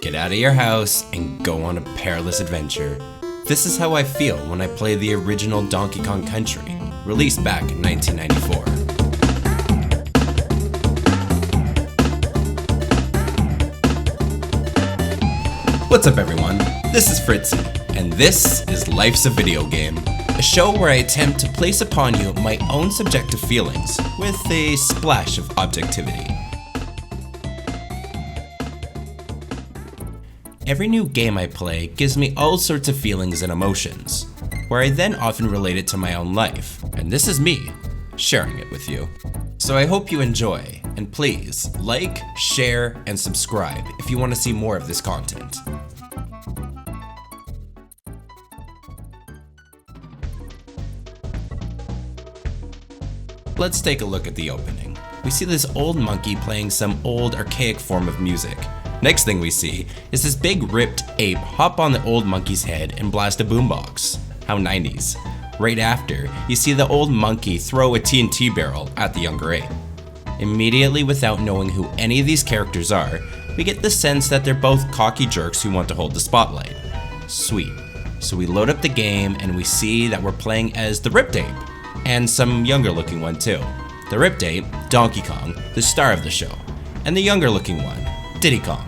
get out of your house and go on a perilous adventure. This is how I feel when I play the original Donkey Kong Country, released back in 1994. What's up everyone, this is Phritzy, and this is Life's a Video Game, a show where I attempt to place upon you my own subjective feelings with a splash of objectivity. Every new game I play gives me all sorts of feelings and emotions, where I then often relate it to my own life, and this is me, sharing it with you. So I hope you enjoy, and please like, share, and subscribe if you want to see more of this content. Let's take a look at the opening. We see this old monkey playing some old archaic form of music. Next thing we see is this big ripped ape hop on the old monkey's head and blast a boombox. How 90s. Right after, you see the old monkey throw a TNT barrel at the younger ape. Immediately, without knowing who any of these characters are, we get the sense that they're both cocky jerks who want to hold the spotlight. Sweet. So we load up the game and we see that we're playing as the ripped ape, and some younger looking one too. The ripped ape, Donkey Kong, the star of the show, and the younger looking one, Diddy Kong.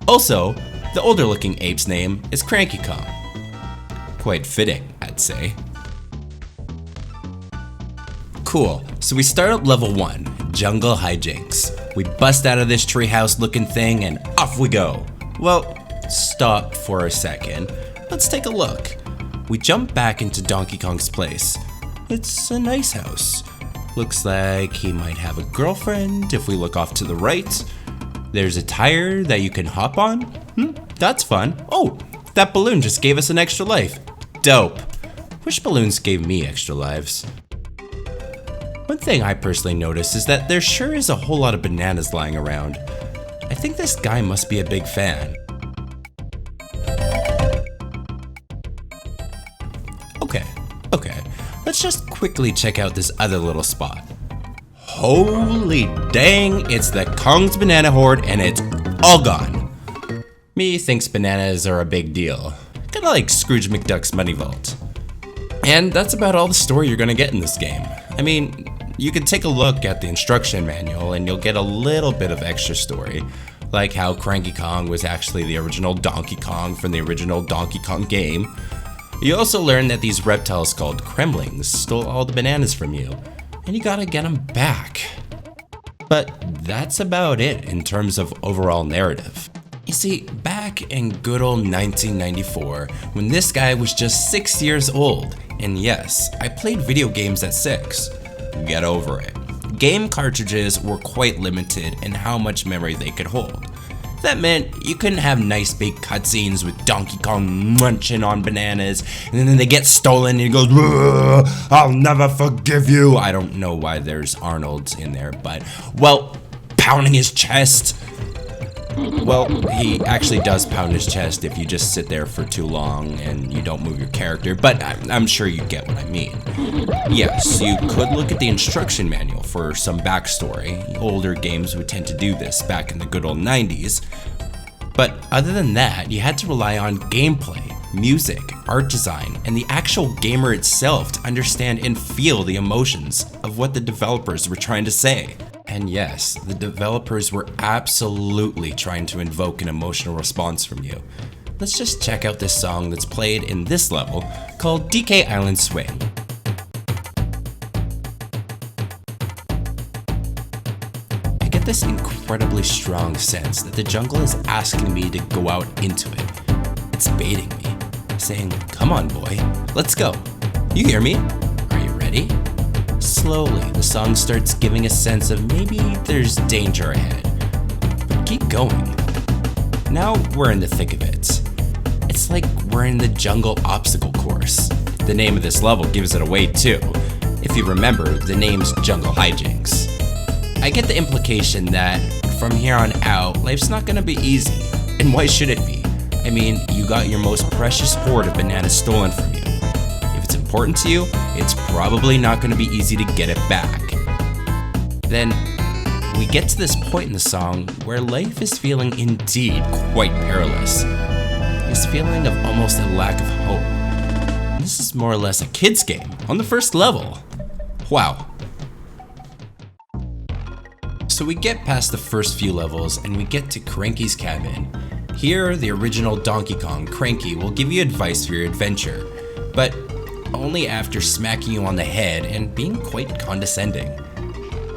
Also, the older looking ape's name is Cranky Kong. Quite fitting, I'd say. Cool, so we start at level 1, Jungle Hijinks. We bust out of this treehouse looking thing and off we go. Well, stop for a second. Let's take a look. We jump back into Donkey Kong's place. It's a nice house. Looks like he might have a girlfriend if we look off to the right. There's a tire that you can hop on. That's fun. Oh, that balloon just gave us an extra life. Dope. Wish balloons gave me extra lives. One thing I personally noticed is that there sure is a whole lot of bananas lying around. I think this guy must be a big fan. Okay. Let's just quickly check out this other little spot. Holy dang, it's the Kong's Banana Horde and it's all gone. Me thinks bananas are a big deal. Kinda like Scrooge McDuck's money vault. And that's about all the story you're gonna get in this game. I mean, you can take a look at the instruction manual and you'll get a little bit of extra story, like how Cranky Kong was actually the original Donkey Kong from the original Donkey Kong game. You also learn that these reptiles called Kremlings stole all the bananas from you, and you gotta get them back. But that's about it in terms of overall narrative. You see, back in good old 1994, when this guy was just 6 years old, and yes, I played video games at 6. Get over it. Game cartridges were quite limited in how much memory they could hold. That meant you couldn't have nice big cutscenes with Donkey Kong munching on bananas, and then they get stolen and he goes, "I'll never forgive you." I don't know why there's Arnold in there, but, well, pounding his chest. Well, he actually does pound his chest if you just sit there for too long and you don't move your character, but I'm sure you get what I mean. Yes, you could look at the instruction manual for some backstory. Older games would tend to do this back in the good old 90s. But other than that, you had to rely on gameplay, music, art design, and the actual gamer itself to understand and feel the emotions of what the developers were trying to say. And yes, the developers were absolutely trying to invoke an emotional response from you. Let's just check out this song that's played in this level called DK Island Swing. I get this incredibly strong sense that the jungle is asking me to go out into it. It's baiting me, saying, "Come on boy, let's go. You hear me? Are you ready?" Slowly, the song starts giving a sense of maybe there's danger ahead. But keep going. Now we're in the thick of it. It's like we're in the jungle obstacle course. The name of this level gives it away too. If you remember, the name's Jungle Hijinks. I get the implication that from here on out, life's not gonna be easy. And why should it be? I mean, you got your most precious hoard of bananas stolen from you. If it's important to you, it's probably not going to be easy to get it back. Then we get to this point in the song where life is feeling indeed quite perilous. This feeling of almost a lack of hope. This is more or less a kid's game on the first level. Wow. So we get past the first few levels and we get to Cranky's cabin. Here, the original Donkey Kong, Cranky, will give you advice for your adventure, but only after smacking you on the head and being quite condescending.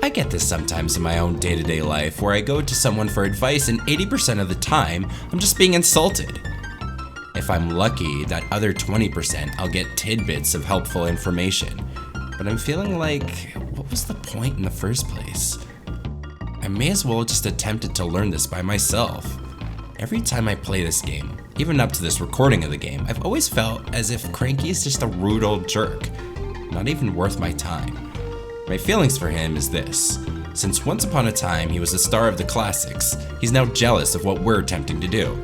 I get this sometimes in my own day-to-day life where I go to someone for advice and 80% of the time, I'm just being insulted. If I'm lucky, that other 20% I'll get tidbits of helpful information. But I'm feeling like, what was the point in the first place? I may as well just attempted to learn this by myself. Every time I play this game, even up to this recording of the game, I've always felt as if Cranky is just a rude old jerk, not even worth my time. My feelings for him is this: since once upon a time he was the star of the classics, he's now jealous of what we're attempting to do.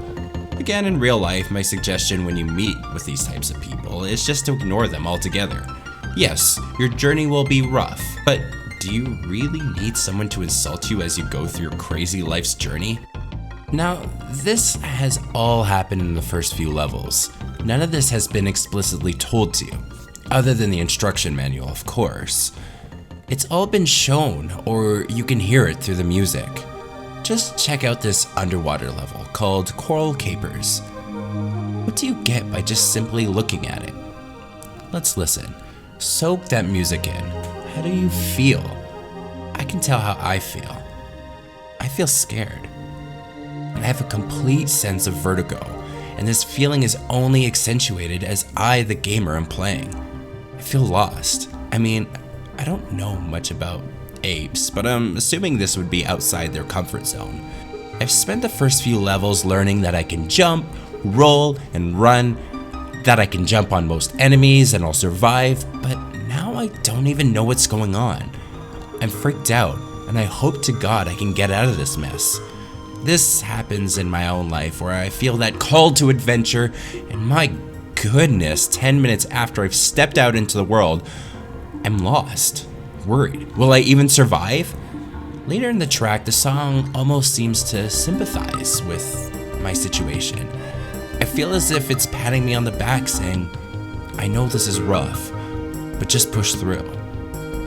Again, in real life, my suggestion when you meet with these types of people is just to ignore them altogether. Yes, your journey will be rough, but do you really need someone to insult you as you go through your crazy life's journey? Now, this has all happened in the first few levels. None of this has been explicitly told to you, other than the instruction manual, of course. It's all been shown, or you can hear it through the music. Just check out this underwater level called Coral Capers. What do you get by just simply looking at it? Let's listen. Soak that music in. How do you feel? I can tell how I feel. I feel scared. I have a complete sense of vertigo, and this feeling is only accentuated as I, the gamer, am playing. I feel lost. I mean, I don't know much about apes, but I'm assuming this would be outside their comfort zone. I've spent the first few levels learning that I can jump, roll, and run, that I can jump on most enemies and I'll survive, but now I don't even know what's going on. I'm freaked out, and I hope to God I can get out of this mess. This happens in my own life where I feel that call to adventure, and my goodness, 10 minutes after I've stepped out into the world, I'm lost, worried. Will I even survive? Later in the track, the song almost seems to sympathize with my situation. I feel as if it's patting me on the back saying, I know this is rough, but just push through.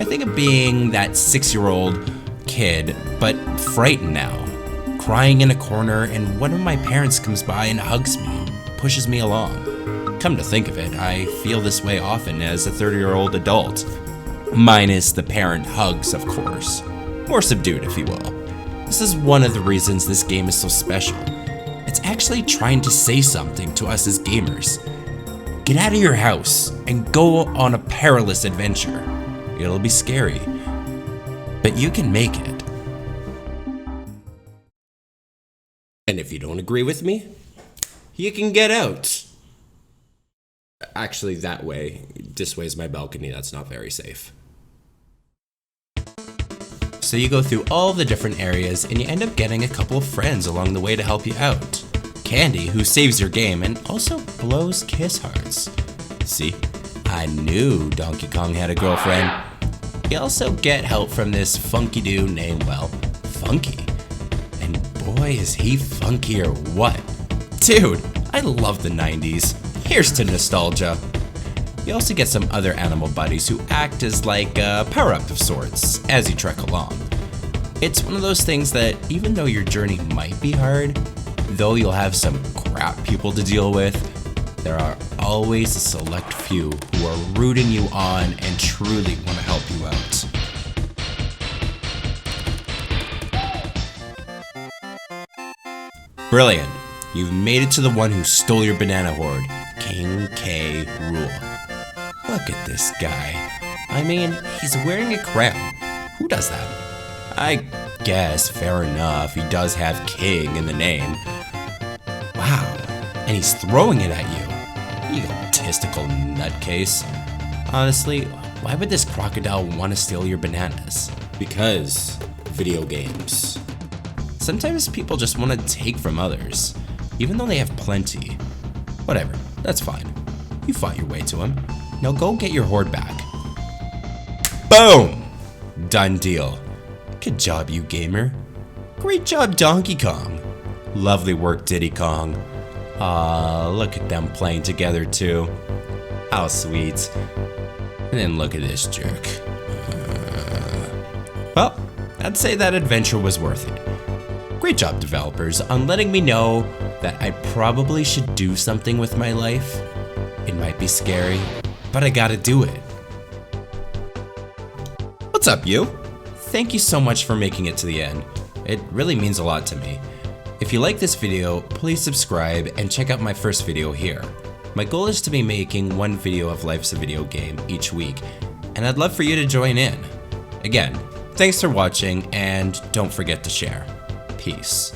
I think of being that 6-year-old kid, but frightened now, crying in a corner, and one of my parents comes by and hugs me and pushes me along. Come to think of it, I feel this way often as a 30-year-old adult. Minus the parent hugs, of course. More subdued, if you will. This is one of the reasons this game is so special. It's actually trying to say something to us as gamers. Get out of your house and go on a perilous adventure. It'll be scary, but you can make it. And if you don't agree with me, you can get out. Actually, that way. This way is my balcony. That's not very safe. So you go through all the different areas and you end up getting a couple of friends along the way to help you out. Candy, who saves your game and also blows kiss hearts. See, I knew Donkey Kong had a girlfriend. You also get help from this funky dude named, well, Funky. And boy is he funky or what. Dude, I love the 90s. Here's to nostalgia. You also get some other animal buddies who act as like a power-up of sorts as you trek along. It's one of those things that even though your journey might be hard, though you'll have some crap people to deal with, there are always a select few who are rooting you on and truly want to help you out. Brilliant. You've made it to the one who stole your banana hoard, King K. Rool. Look at this guy. I mean, he's wearing a crown. Who does that? I guess, fair enough, he does have King in the name. Wow, and he's throwing it at you. You egotistical nutcase. Honestly, why would this crocodile want to steal your bananas? Because video games. Sometimes people just want to take from others, even though they have plenty. Whatever, that's fine. You fought your way to him. Now go get your hoard back. Boom! Done deal. Good job, you gamer. Great job, Donkey Kong. Lovely work, Diddy Kong. Look at them playing together too. How sweet. And then look at this jerk. Well, I'd say that adventure was worth it. Great job, developers, on letting me know that I probably should do something with my life. It might be scary, but I gotta do it. What's up, you? Thank you so much for making it to the end. It really means a lot to me. If you like this video, please subscribe and check out my first video here. My goal is to be making one video of Life's a Video Game each week, and I'd love for you to join in. Again, thanks for watching, and don't forget to share. Peace.